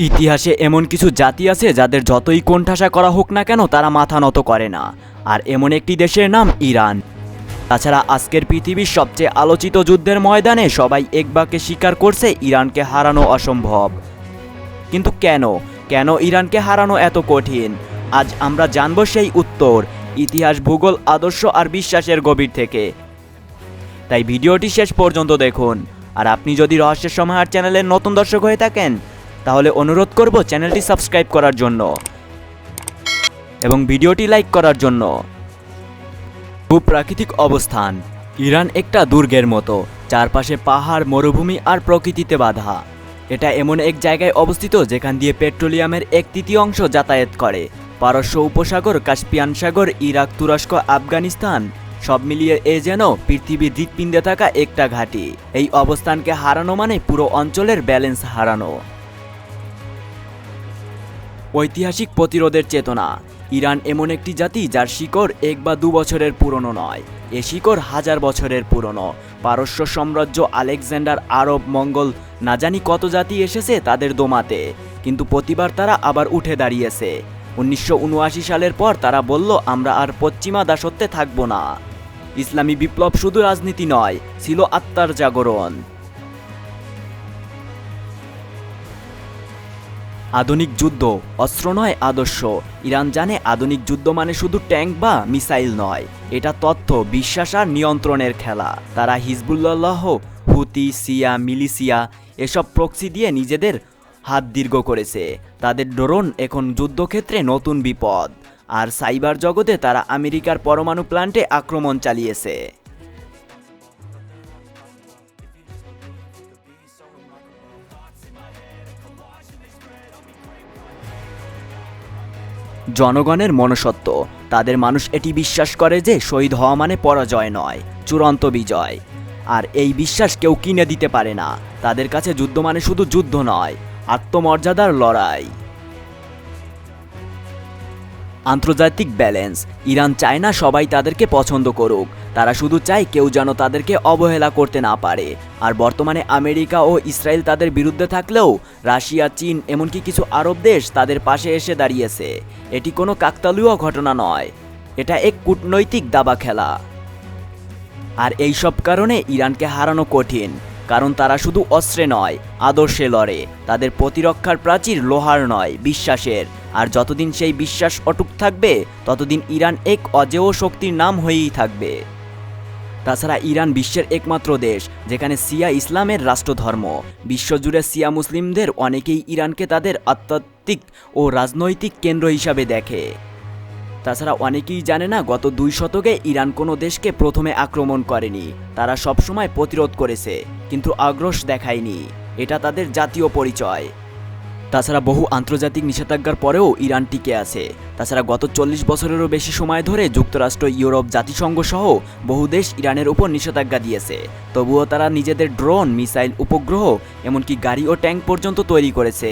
ইতিহাসে এমন কিছু জাতি আছে যাদের যতই কোণঠাসা করা হোক না কেন তারা মাথা নত করে না, আর এমন একটি দেশের নাম ইরান। তাছাড়া আজকের পৃথিবীর সবচেয়ে আলোচিত যুদ্ধের ময়দানে সবাই এক বাক্যে স্বীকার করছে ইরানকে হারানো অসম্ভব। কিন্তু কেন ইরানকে হারানো এত কঠিন? আজ আমরা জানব সেই উত্তর, ইতিহাস, ভূগোল, আদর্শ আর বিশ্বাসের গভীর থেকে। তাই ভিডিওটি শেষ পর্যন্ত দেখুন। আর আপনি যদি রহস্যের সমাহার চ্যানেলের নতুন দর্শক হয়ে থাকেন তাহলে অনুরোধ করব চ্যানেলটি সাবস্ক্রাইব করার জন্য এবং ভিডিওটি লাইক করার জন্য। ভূপ্রাকৃতিক অবস্থান: ইরান একটা দুর্গের মতো, চারপাশে পাহাড়, মরুভূমি আর প্রকৃতিতে বাঁধা। এটা এমন এক জায়গায় অবস্থিত যেখান দিয়ে পেট্রোলিয়ামের 1/3 যাতায়াত করে। পারস্য উপসাগর, কাস্পিয়ান সাগর, ইরাক, তুরস্ক, আফগানিস্তান সব মিলিয়ে এ যেন পৃথিবীর হৃৎপিণ্ডে থাকা একটা ঘাঁটি। এই অবস্থানকে হারানো মানে পুরো অঞ্চলের ব্যালেন্স হারানো। ঐতিহাসিক প্রতিরোধের চেতনা: ইরান এমন একটি জাতি যার শিকড় 1 বা 2 বছরের পুরনো নয়, এ শিকড় 1000 বছরের পুরনো। পারস্য সাম্রাজ্য, আলেকজান্ডার, আরব, মঙ্গল, না জানি কত জাতি এসেছে তাদের দোমাতে, কিন্তু প্রতিবার তারা আবার উঠে দাঁড়িয়েছে। 1979 সালের পর তারা বলল, আমরা আর পশ্চিমা দাসত্বে থাকবো না। ইসলামী বিপ্লব শুধু রাজনীতি নয়, ছিল আত্মার জাগরণ। আধুনিক যুদ্ধ অস্ত্র নয়, আদর্শ। ইরান জানে আধুনিক যুদ্ধ মানে শুধু ট্যাঙ্ক বা মিসাইল নয়, এটা তথ্য, বিশ্বাস আর নিয়ন্ত্রণের খেলা। তারা হিজবুল্লাহ, হুতি, শিয়া, মিলিশিয়া এসব প্রক্সি দিয়ে নিজেদের হাত দীর্ঘ করেছে। তাদের ড্রোন এখন যুদ্ধক্ষেত্রে নতুন বিপদ। আর সাইবার জগতে তারা আমেরিকার পরমাণু প্ল্যান্টে আক্রমণ চালিয়েছে। জনগণের মনসত্ব: তাদের মানুষ এটি বিশ্বাস করে যে শহীদ হওয়া মানে পরাজয় নয়, চূড়ান্ত বিজয়। আর এই বিশ্বাস কেউ কিনে দিতে পারে না। তাদের কাছে যুদ্ধ মানে শুধু যুদ্ধ নয়, আত্মমর্যাদার লড়াই। আন্তর্জাতিক ব্যালেন্স: ইরান চায় না সবাই তাদেরকে পছন্দ করুক, তারা শুধু চায় কেউ যেন তাদেরকে অবহেলা করতে না পারে। আর বর্তমানে আমেরিকা ও ইসরায়েল তাদের বিরুদ্ধে থাকলেও রাশিয়া, চীন, এমনকি কিছু আরব দেশ তাদের পাশে এসে দাঁড়িয়েছে। এটি কোনো কাকতালীয় ঘটনা নয়, এটা এক কূটনৈতিক দাবা খেলা। আর এই সব কারণে ইরানকে হারানো কঠিন, কারণ তারা শুধু অস্ত্রে নয়, আদর্শে লড়ে। তাদের প্রতিরক্ষার প্রাচীর লোহার নয়, বিশ্বাসের। আর যতদিন সেই বিশ্বাস অটুট থাকবে ততদিন ইরান এক অজেয় শক্তির নাম হয়েই থাকবে। তাছাড়া ইরান বিশ্বের একমাত্র দেশ যেখানে শিয়া ইসলামের রাষ্ট্রধর্ম। বিশ্বজুড়ে শিয়া মুসলিমদের অনেকেই ইরানকে তাদের আধ্যাত্মিক ও রাজনৈতিক কেন্দ্র হিসাবে দেখে। তাছাড়া অনেকেই জানে না, গত 2 শতকে ইরান কোনো দেশকে প্রথমে আক্রমণ করেনি, তারা সবসময় প্রতিরোধ করেছে, কিন্তু আগ্রহ দেখায়নি। এটা তাদের জাতীয় পরিচয়। তাছাড়া বহু আন্তর্জাতিক নিষেধাজ্ঞার পরেও ইরান টিকে আছে। তাছাড়া গত 40 বছরেরও বেশি সময় ধরে যুক্তরাষ্ট্র, ইউরোপ, জাতিসংঘ সহ বহু দেশ ইরানের উপর নিষেধাজ্ঞা দিয়েছে। তবুও তারা নিজেদের ড্রোন, মিসাইল, উপগ্রহ, এমনকি গাড়ি ও ট্যাঙ্ক পর্যন্ত তৈরি করেছে।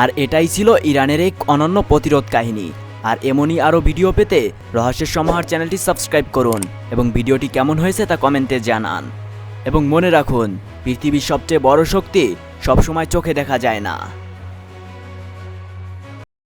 আর এটাই ছিল ইরানের এক অনন্য প্রতিরোধ কাহিনী। আর এমনই আরও ভিডিও পেতে রহস্যের সমাহার চ্যানেলটি সাবস্ক্রাইব করুন এবং ভিডিওটি কেমন হয়েছে তা কমেন্টে জানান। এবং মনে রাখুন, পৃথিবীর সবচেয়ে বড় শক্তি সবসময় চোখে দেখা যায় না।